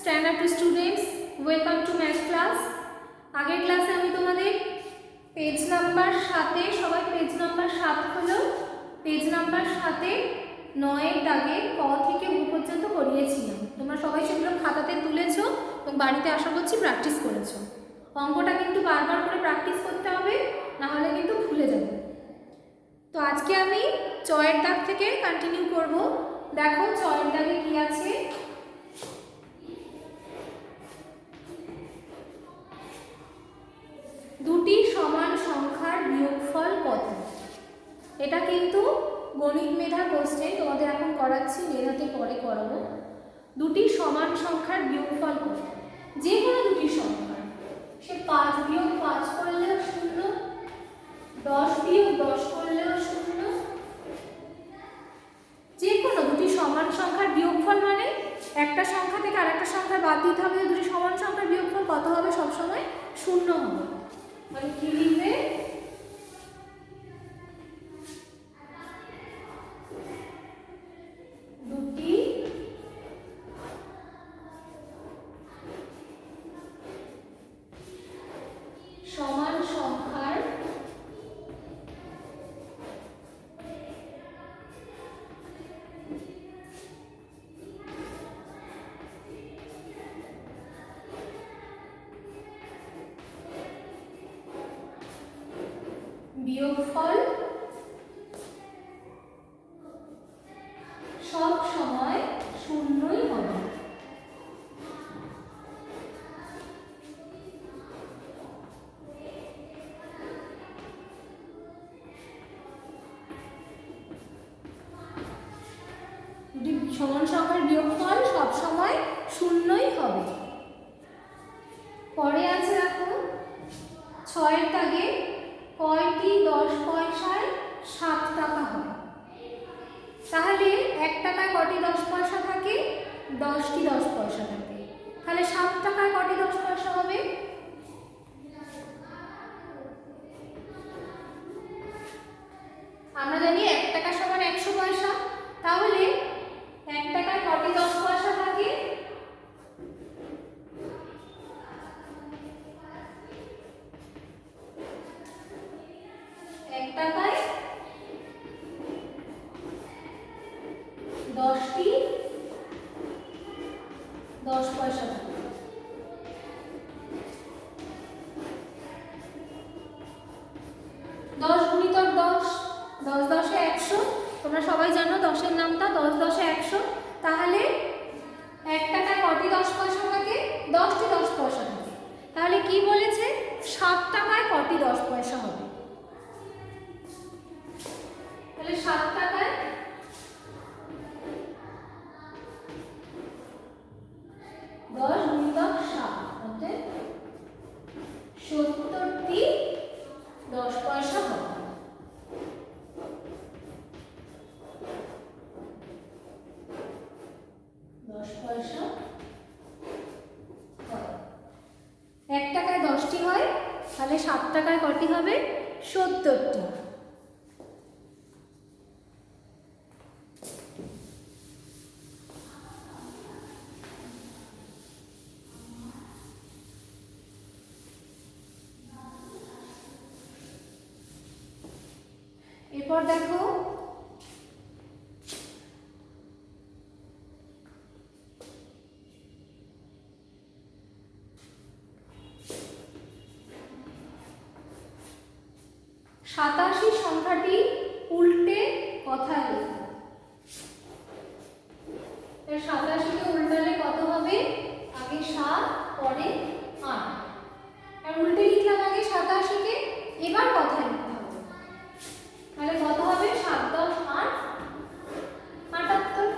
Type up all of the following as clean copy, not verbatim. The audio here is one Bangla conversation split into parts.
Standard students, welcome to math class. আগের ক্লাসে আমি তোমাদের পেজ নাম্বার 7-এ, সবাই পেজ নাম্বার 7 হলো, পেজ নাম্বার 7-এ 9-এর দাগে ক থেকে উ পর্যন্ত করিয়েছিলাম। তোমরা সবাই সেগুলো খাতাতে তুলেছো এবং বাড়িতে আশা করছি প্র্যাকটিস করেছো। অঙ্কটা কিন্তু বারবার করে প্র্যাকটিস করতে হবে, না হলে কিন্তু ভুলে যাবে। তো আজকে আমি চয়ের দাগ থেকে কন্টিনিউ করব। দেখো চয়ের দাগে কি আছে। দুটি সমান সংখ্যার বিয়োগফল কত? এটা কিন্তু গণিত মেধা কোশ্চেন, তোমাদের এখন করাচ্ছি, মেধাতে পরে করাবো। দুটি সমান সংখ্যার বিয়োগফল কত? যে কোনো দুটি সংখ্যা, সে 5 বিয়োগ 5 করলেও 0, 10 বিয়োগ 10 করলেও 0, যে কোনো দুটি সমান সংখ্যার বিয়োগফল মানে একটা সংখ্যা থেকে আরেকটা সংখ্যা বাদ দিতে হবে। দুটি সমান সংখ্যার বিয়োগফল কত হবে? সবসময় 0 হবে। মানে কি লিখবে? দুটি সমান সংখ্যার বিয়োগফল সব সময় 0ই হবে। দুটি সমান সংখ্যার বিয়োগফল সব সময় 0ই হবে। পরে আছে দেখো 6-এর দাগে কয়টি 10 পয়সায় 7 টাকা হয়? তাহলে 1 টাকায় কটি 10 পয়সা থাকে? 10টি 10 পয়সা থাকে। তাহলে 7 টাকায় কটি 10 পয়সা হবে? আমরা জানি 1 টাকা সমান 100 পয়সা। তাহলে 1 টাকায় কটি 10 পয়সা থাকে? 1 টাকায় 10টি 10 পয়সা থাকে। 10 গুণিতক 10, 10 10-এ 100। তোমরা সবাই জানো 10-এর নামটা, 10 10-এ 100। তাহলে 1 টাকায় কটি 10 পয়সা থাকে? 10টি 10 পয়সা থাকে। তাহলে কি বলেছে? 7 টাকায় কটি 10 পয়সা হবে? তাহলে 7 টাকায় 10 গুণিতক 7 অর্থাৎ 70টি 10 পয়সা হবে। পয়সা হয়। 1 টাকায় 10টি হয়, তাহলে 7 টাকায় কটি হবে? 70টি। এরপর দেখো সাতাশি সংখ্যাটি উল্টে কথায় লেখো। 87কে উল্টালে কত হবে? আগে 7 পরে 8। আর উল্টে লিখলাম আগে 87কে, এবার কথায় লিখতে হবে। তাহলে কত হবে? 7 10 8 78।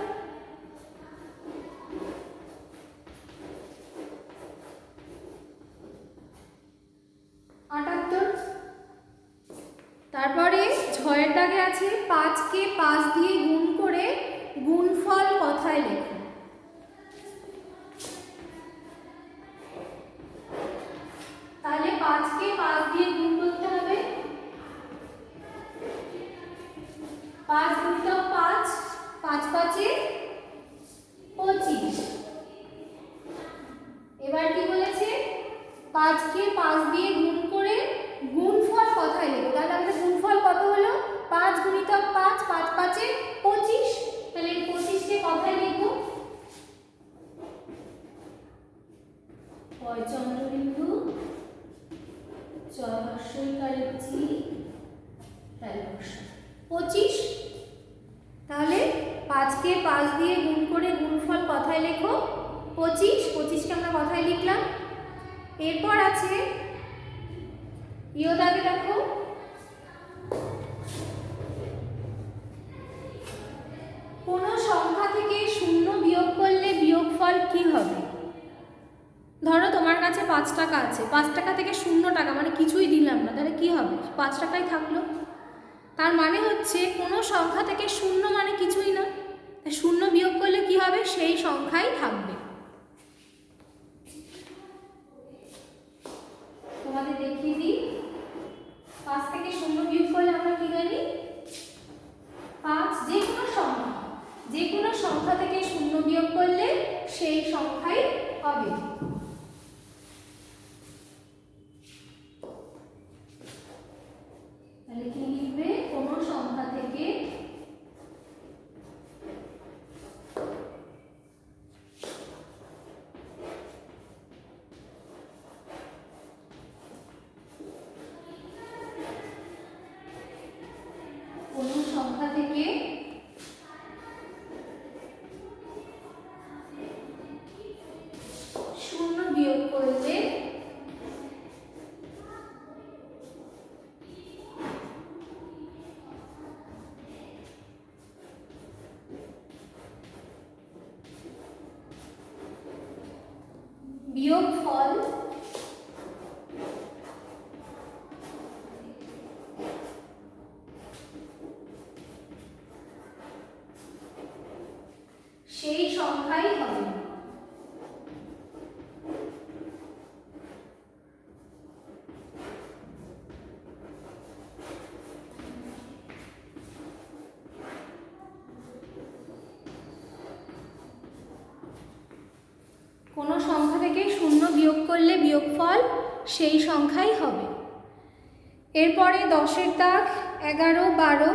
তারপরে 6-এর দাগে আছে 5কে 5 দিয়ে গুণ করে গুণফল কথায় লেখো। তাহলে 5কে 5 দিয়ে গুণ করতে হবে। 5 গুণিতক 5, 5 5-এ 25। এবার কি বলেছে, 5কে 5 দিয়ে গুণ করে গুণফল কথায় লিখো। তাহলে আমাদের গুণফল কত হলো, 5 গুণিতক 5, 5 5 25। তাহলে 25কে কথায় লিখবো, পয় চন্দ্রবিন্দু চয় হর্ষইকারের চি 25। তাহলে 5কে 5 দিয়ে গুণ করে গুণফল কথায় লেখো 25। 25কে আমরা কথায় লিখলাম। এরপর আছে ইয়োদাকে দেখো, কোন সংখ্যা থেকে 0 বিয়োগ করলে বিয়োগফল কি হবে। ধরো তোমার কাছে 5 টাকা আছে, 5 টাকা থেকে 0 টাকা মানে কিছুই দিলাম না, তাহলে কি হবে, 5 টাকাই থাকলো। তার মানে হচ্ছে কোনো সংখ্যা থেকে 0 মানে কিছুই না, 0 বিয়োগ করলে কি হবে, সেই সংখ্যাই থাকবে। তোমাদের দেখিয়ে দিই, 5 থেকে 0 বিয়োগ করলে আমরা কি জানি, 5। যে কোনো সংখ্যা থেকে 0 বিয়োগ করলে সেই সংখ্যাই হবে। তাহলে কি লিখবে, কোনো সংখ্যা থেকে থেকে 0 বিয়োগ করলে বিয়োগফল সেই সংখ্যাই হবে। কোনো সংখ্যা থেকে 0 বিয়োগ করলে বিয়োগফল সেই সংখ্যাই হবে। এরপরে 10-এর দাগ, 11, 12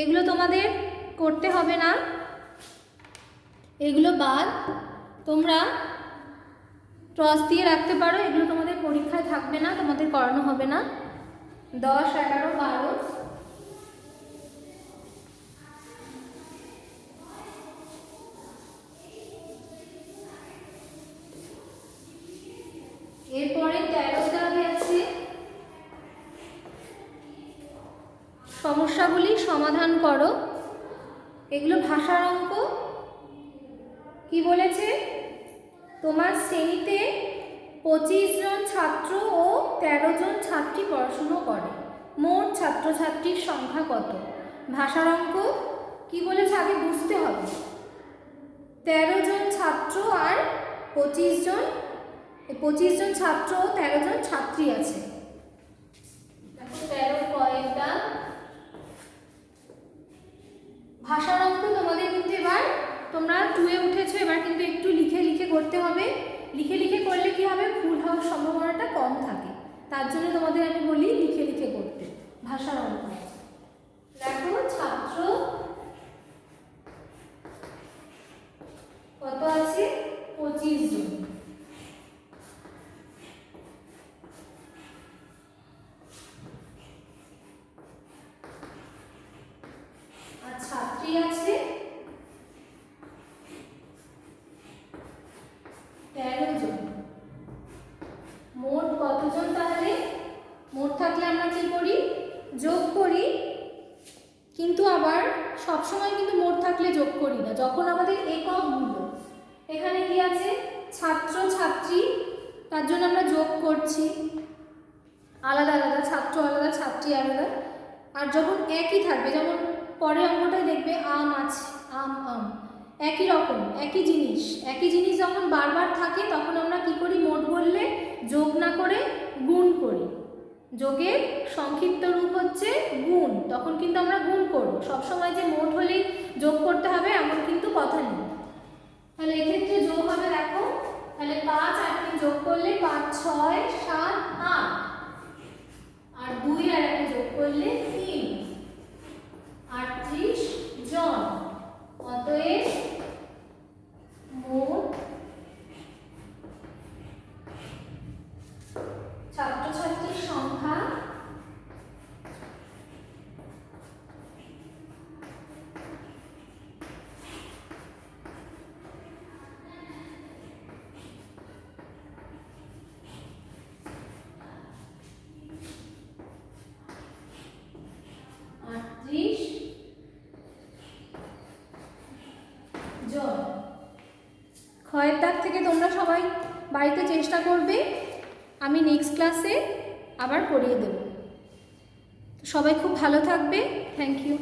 এগুলো তোমাদের করতে হবে না, এগুলো বাদ তোমরা ক্রস দিয়ে রাখতে পারো, এগুলো তোমাদের পরীক্ষায় থাকবে না, তোমাদের করানো হবে না। 10, 11, 12 এরপরে 13 দাগে আছে সমস্যাগুলি সমাধান করো। এগুলো ভাষার অঙ্ক। কি বলেছে, তোমার শ্রেণীতে 25 জন ছাত্র ও 13 জন ছাত্রী পড়াশুনো করে, মোট ছাত্রছাত্রীর সংখ্যা কত। ভাষার অঙ্ক। কি বলেছে আগে বুঝতে হবে, 13 জন ছাত্র আর 25 জন ছাত্র ও 13 জন ছাত্রী আছে। দেখো 13 কয়েকটা ভাষার অঙ্ক তোমাদের কিন্তু এবার তোমরা 2-এ উঠেছো, এবার কিন্তু একটু লিখে লিখে করতে হবে। লিখে লিখে করলে কি হবে, ভুল হওয়ার সম্ভাবনাটা কম থাকে, তার জন্য তোমাদের আমি বলি লিখে লিখে করতে ভাষার অঙ্ক। দেখো ছাত্র কত আছে, 25 জন। আর ছাত্রী আছে 13 জন। মোট কতজন, তাহলে মোট থাকলে আমরা কি করি, যোগ করি, কিন্তু আবার সবসময় কিন্তু মোট থাকলে যোগ করি না, যখন আমাদের এককগুলো এখানে কি আছে ছাত্র ছাত্রী, তার জন্য আমরা যোগ করছি, আলাদা আলাদা ছাত্র আলাদা ছাত্রী আলাদা। আর যখন একই থাকবে, যেমন পরের অঙ্কটাই দেখবে আম আছে, আম আম একই রকম একই জিনিস যখন বারবার থাকে তখন আমরা কি করি, মোট বললে যোগ না করে গুণ করি। যোগের সংক্ষিপ্ত রূপ হচ্ছে গুণ, তখন কিন্তু আমরা গুণ করব, সবসময় যে মোট হলেই যোগ করতে হবে এমন কিন্তু কথা নেই। তাহলে এক্ষেত্রে যোগ হবে, দেখো তাহলে 5 আর 3 করলে 3, 38 জন। অতএব মোট ছাত্রছাত্রীর সংখ্যা 38 জন। ক্ষয়ের দাগ থেকে তোমরা সবাই বাড়িতে চেষ্টা করবে, আমি নেক্সট ক্লাসে আবার করিয়ে দেব। সবাই খুব ভালো থাকবে। Thank you.